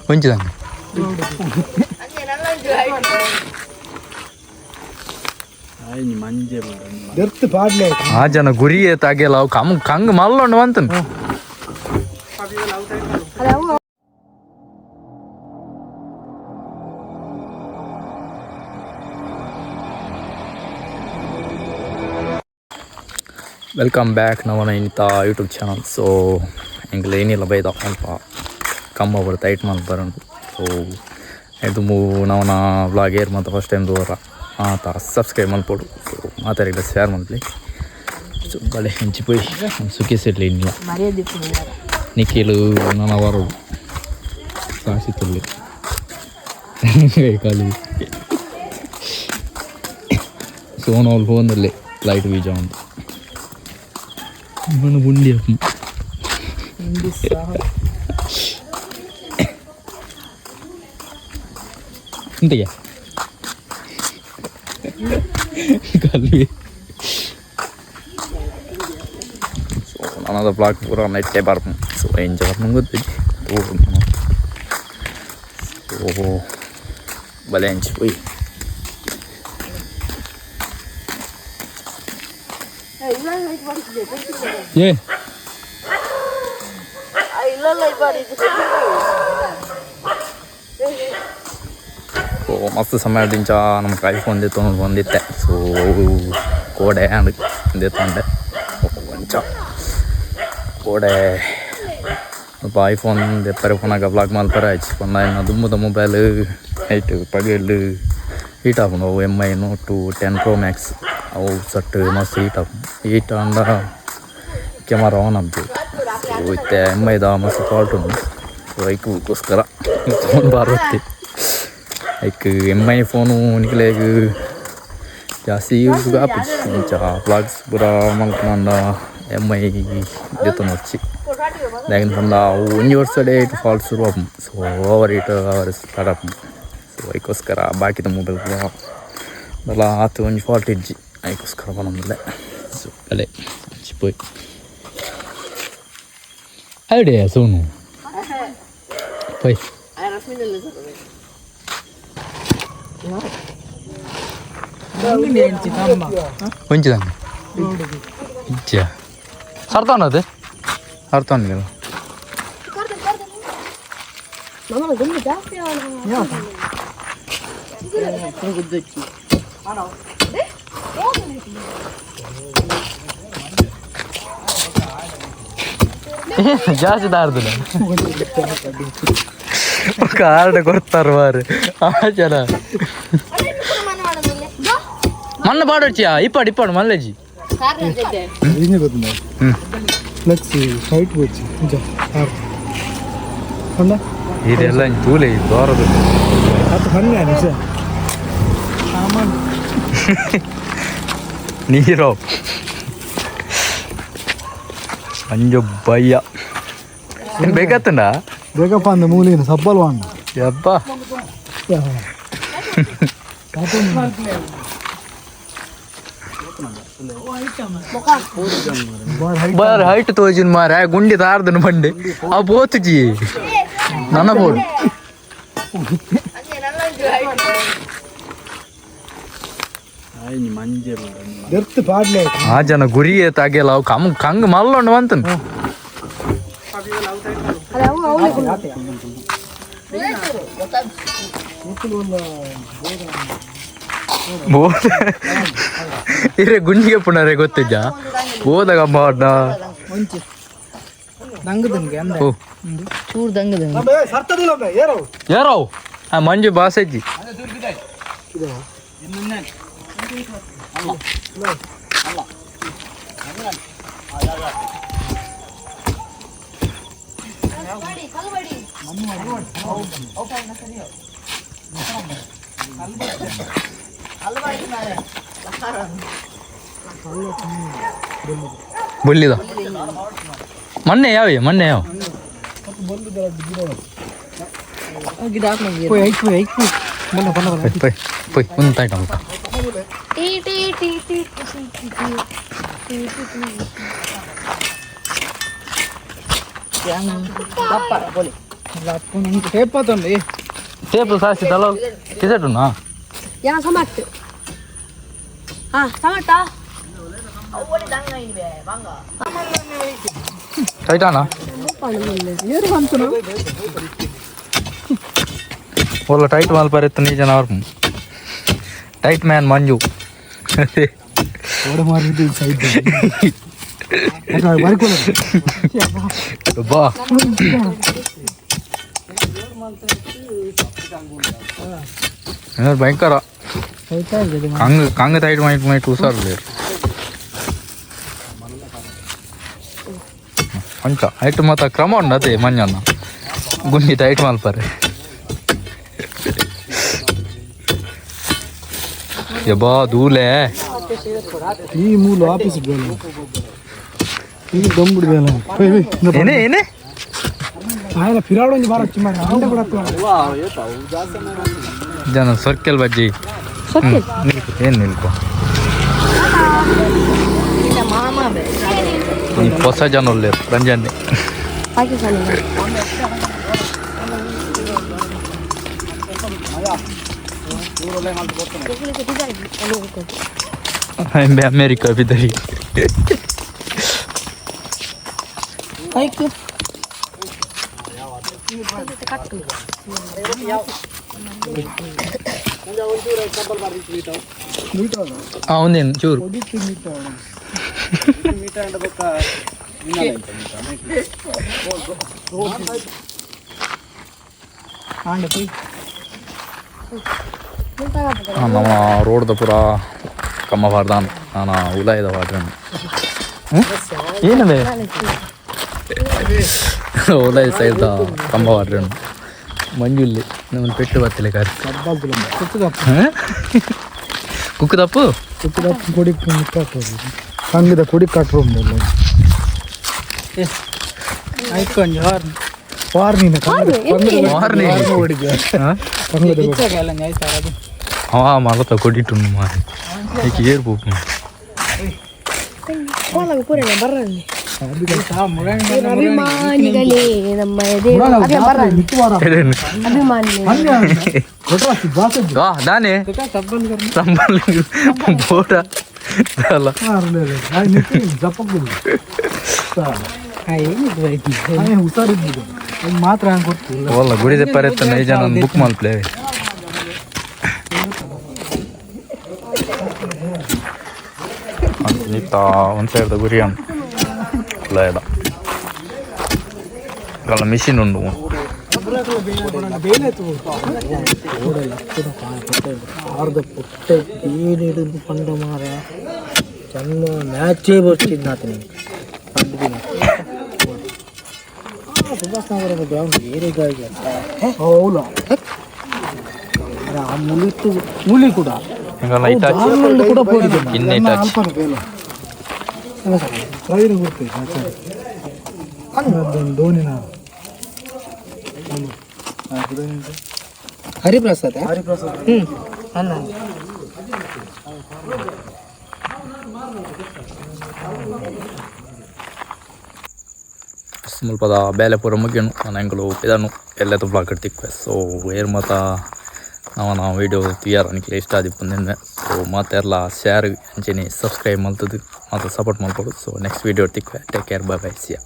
కొంచెం ಆ ಜನ ಗುರಿ ತಾಗಿಲ್ಲ ಅವು ಕಂಗ್ ಮಲ್ಲೊಂಡು ಬಂತನು ವೆಲ್ಕಮ್ ಬ್ಯಾಕ್ ನವನ ಇಂಥ ಯೂಟ್ಯೂಬ್ ಚಾನಲ್. ಸೊ ಎಂಗ್ಲ ಏನಿಲ್ಲ ಬೈದ ಸ್ವಲ್ಪ ಕಮ್ಮ ಬರ್ತಾ ಐಟ್ ಮಂತ್ ಬರೋಣ. ಸೊ ಇದು ನವನ ವ್ಲಾಗ್ ಏರ್ ಮತ್ತು ಫಸ್ಟ್ ಟೈಮ್ ದೂರ ಆತ ಸಬ್ಸ್ಕ್ರೈಬ್ ಮಲ್ಪೋಡು. ಸೊ ಮಾತಾಡಿಲ್ಲ ಶೇರ್ ಮಾಡ್ಲಿ. ಸೊ ಬಳೆ ಹೆಂಚಿಪೋಯಿ ಸುಖಿ ಸಿಡ್ಲಿ ಇಲ್ಲ ನಿಖಿಲು ನನ್ನ ಅವರು ಸಾಸಿತಲ್ಲಿ ಕಾಲಿ ಸೋನ ಅವ್ರು ಫೋನಲ್ಲಿ ಲೈಟ್ ಬೀಜ ಉಂಟು మన బుండి ఇంతగా ಕಲ್ವಿ. ಸೊ ನನ್ನದು ಬ್ಲಾಗ್ ಪೂರ ನೆಟ್ಟೆ ಬರ್ಮ. ಸೊ ಎಂಜಾಯ್ ಬರ್ಮ ಗೊತ್ತಿದ್ದೆ ಸೊ ಬಲೆ ಹಂಚಿಪೋಯಿ ಏ ಸೊ ಮಸ್ತ್ ಸಮಯದಿಂಚ ನಮ್ಗೆ ಐಫೋನ್ ತೊಗೊಂಡು ಬಂದಿತ್ತೆ. ಸೊ ಕೋಡೆ ಅಂದೆ ತೊಗೊಂಡೆ ಕೊಂಚ ಕೋಡೆ ಸ್ವಲ್ಪ ಐಫೋನ್ ತೆಪ್ಪರೆ ಫೋನಾಗ ಬ್ಲಾಗ್ ಮಲ್ಪರೆ ಹಚ್ಕೊಂಡ ಇನ್ನು ದುಮ್ಮದ ಮೊಬೈಲ್ ಐಟ್ ಪಗಲು ಹೀಟ್ ಹಾಕೊಂಡು ಅವು MI Note 10 Pro Max ಅವು ಸಟ್ ಮಸ್ತ್ ಹೀಟ್ ಅಂದ ಕ್ಯಾಮರಾ ಆನ್ ಅಂತ. ಸೊ ಇತ್ತೆ MIದ ಮಸ್ತ್ ಫಾಲ್ಟ್ ಉಂಟು. ಸೊ ಐಕೋಸ್ಕರ ಫೋನ್ ಬರುತ್ತೆ ಐಕ್ MI ಫೋನು ನಿಕ್ಲೇಗ ಜಾಸ್ತಿ ಯೂಸ್ ಆಪಿ ಇಂಚ ಬ್ಲಾಗ್ಸ್ ಪೂರ ಮಲ್ಕೊಂಡ MI ಜೊತೆ వచ్చి దాని కింద ಒಂಜಿ ವರ್ಷಡೆ ಇಟ್ಟು ಫಾಲ್ಟ್ ಶುರು ಆಪು. ಸೊ ಓವರ್ ಇಟ್ ಅವರ್ ಸ್ಟಾರ್ಟ್ ಆಪು. ಸೊ ಐಕೋಸ್ಕರ ಬಾಕಿದ ಮೊಬೈಲ್ ಅದೆಲ್ಲ ಆತು ಒಂಜಿ ಫಾಲ್ಟ್ ಇಜ್ಜಿ ಐಕೋಸ್ಕರ ಬಂದಿಲ್ಲ. ಸೊ ಅಲ್ಲೇ ಹಚ್ಚಿಪೋಯ್ ಐಡಿಯಾ ಸೋನು ಪೈ కొంచెం ఇచ్చా అర్థం అది అర్థం కదా ಜಾಸ್ತಿ ದಾರ್ದಿಲ್ಲ ఒక ఆడ కొడతారు వారు జన మొన్న పాడొచ్చా ఇప్పాడు మళ్ళీ ಇದೆಲ್ಲ ತೂಲೆ ದೋರದು ನೀರೋ ಅಂಜು ಬಯ್ಯ ಬೇಕತ್ತಂಡ ಬೇಕಪ್ಪ ಅಂದ ಮೂಲಿನ ಸಬ್ಬಲ್ ವಾಣ ಯಪ್ಪ ಬಾರ್ ಹೈಟ್ ತೋಜಿನ ಮಾರ ಗುಂಡಿ ತಾರ್ದನ ಬಂಡೆ ಆ ಬೋತುಜಿ ನನ್ನ ಬೋಡು ಆ ಜನ ಗುರಿ ತಾಗಿಲ್ಲ ಅವು ಕಂಗ್ ಮಲ್ಲೊಂಡು ಬಂತನು ಇರೇ ಗುಂಡಿಗೆ ಪುನರೇ ಗೊತ್ತಿದ್ದ ಹೋದಾಗಮ್ಮ ಯಾರೋ ಆ ಮಂಜು ಬಾಸಜ್ಜಿ ಬುಲ್ಲಿದ ಮೊನ್ನೆ ಯಾವ ಮುಂತಾಯ್ತ టేపు సాసి తల తీసేట్టున్నా టైటానా వాళ్ళ టైట్ వాళ్ళు పరిత్తు నీ జనవరం టైట్ మ్యాన్ మంజు ಬಾ ಭಯಂಕರ ಕಂಗ ಟೈಟ್ ಮೈಟ್ ಹುಷಾರು ಕೊಂಚ ಐಟ್ ಮಾತ್ರ ಕ್ರಮ ಉಂಡು ಅದೇ ಮಂಜನ್ನ ಗುಂಡಿ ಟೈಟ್ ಮಲ್ಪರೆ ಯಬ್ಬಾ ದೂಲೆ ಈ ಮೂಲ ಆಫೀಸ್ ಏನೇ ಏನೇ ಫಿರಾಡು ಜನ ಸರ್ಕಲ್ ಬಜ್ಜಿ ಏನು ನಿಲ್ಕೊ ಈ ಹೊಸ ಜನ ಒಳ್ಳೆಯರು ರಂಜಾನೆ ಅಮೇರಿಕಾ ಬಿದ್ದರಿ ఉందేನು ಚೂರು ನಮ್ಮ ರೋಡ್ದ ಪೂರ ಕಮ್ಮ ಬಾರ್ದಾನು ನಾನು ಉಲಾಯ್ದ ವಾಡ್ರ ಏನವೇ ಉಲಾಯ್ ಸೈಡ್ದ ಕಂಬ ವಾಡ್ರ ಮಂಜುಲ್ಲಿ ನಮ್ಮ ಪೆಟ್ಟು ಬರ್ತಿಲ್ಲ ಕಾರ್ ಕುಕ್ಕು ತಪ್ಪು ಕೊಡಿ ಕಂಗದ ಕೊಡಿ ಕಟ್ರು ಅವ ಮರತ ಕೊಟ್ಟಿಟ್ಟು ಮಾರಿ ಏರ್ ಪೋಪು ಅಭಿಮಾನಿಗಳೇ ನಮ್ಮ దాని ಬೋಟ ಅಲ್ಲ ಮಾತ್ರ ಒಲ್ಲ ಗುಡಿ ದೆಪ್ಪರೆತ್ತ ನೈಜ ನಾನು ಬುಕ್ ಮಾಡ್ಪ್ಲೇ ನಿತ್ತ ಒಂದು ಸೈಡ್ದ ಗುರಿ ಅಂತ ಇಲ್ಲ ಅಲ್ಲ ಮಿಷಿನ್ ಉಂಡು ಆರ್ದ ಪುಟ್ಟ ಏನಿಡಿದು ಪಂಡ ಮಾರ ಚೆನ್ನ ಮ್ಯಾಚೇ ಬರ್ತಿದ್ದು ಆತನ ಸುಭಾಷ್ ನಗರದ ಗ್ರೌಂಡ್ ಬೇರೆ ಗಾಡಿ ಹೌಲ್ಲ ಆ ಮೂಲಿ ಕೂಡ ಕೂಡ ಧೋನಿನ ಹರಿಪ್ರಸಾದ್ ಅಲ್ಲ ಸ್ವಲ್ಪದ ಬೇಲೆ ಪೂರ ಮುಗಿಯನು ನಾನು ಹೆಂಗಳು ಇದನ್ನು ಎಲ್ಲದು ಬ್ಲಾಗ್ ಇಡ್ತಿಕ್ವೆ ಸೊ ಏರ್ ಮಾತಾ ನಾವು ವೀಡಿಯೋ ಕ್ಲಿಯರ್ ಅನ್ಕಿಲ್ಲ ಇಷ್ಟ ಆದಿಪ್ಪು ನಿನ್ನೆ ಸೊ ಮತ್ತೆ ಎಲ್ಲ ಶೇರ್ ಅಂಚೆನೆ ಸಬ್ಸ್ಕ್ರೈಬ್ ಮಾಡ್ತದ್ದು ಮತ್ತು ಸಪೋರ್ಟ್ ಮಾಡ್ಬೋದು ಸೊ ನೆಕ್ಸ್ಟ್ ವೀಡಿಯೋ ಇಡ್ತಿಕ್ವೆ ಟೇಕ್ ಕೇರ್ ಬೈ ಬೈ ಸಿಯಾ